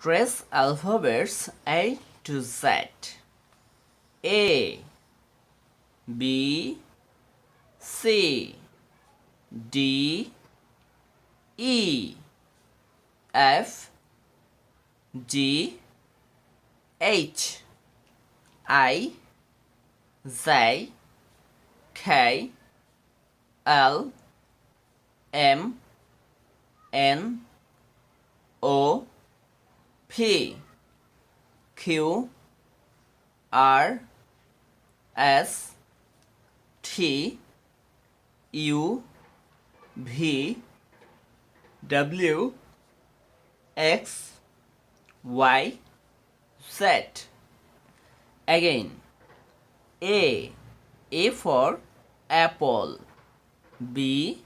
Trace alphabets A to Z. A, B, C, D, E, F, G, H, I, J, K, L, M, N, O, P, Q, R, S, T, U, V, W, X, Y, Z. Again, A for apple. B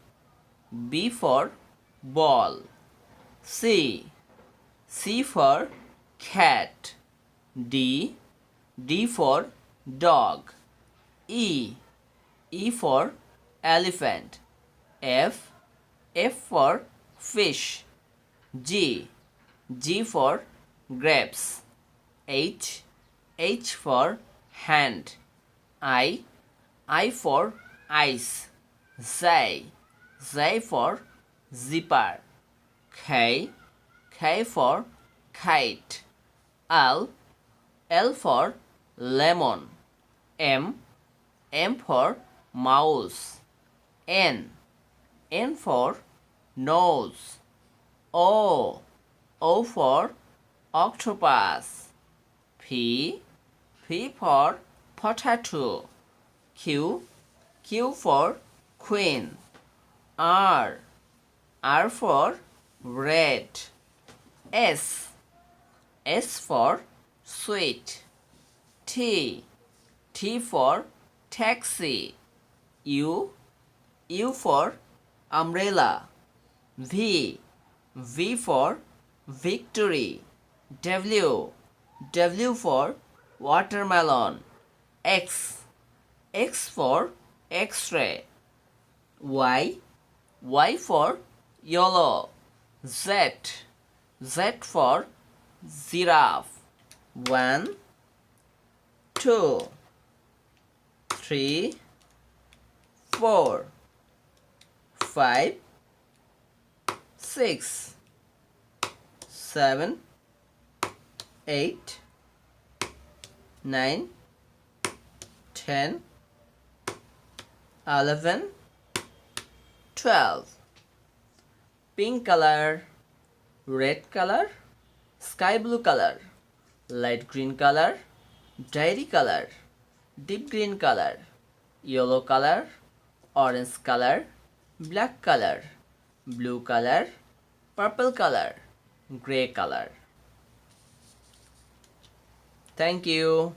for ball. C for cat. D for dog. E for elephant. F for fish. G for grapes. H for hand. I for ice. J for zipper. K for kite. L for lemon. M for mouse. N for nose. O for octopus. P for potato. Q for queen. R for red. S for sweet. T for taxi. U for umbrella. V for victory. W for watermelon. X for X-ray. Y for yellow. Z for giraffe. 1, 2, 3, 4, 5, 6, 7, 8, 9, 10, 11, 12. Pink color, red color, sky blue color, light green color, dairy color, deep green color, yellow color, orange color, black color, blue color, purple color, gray color. Thank you.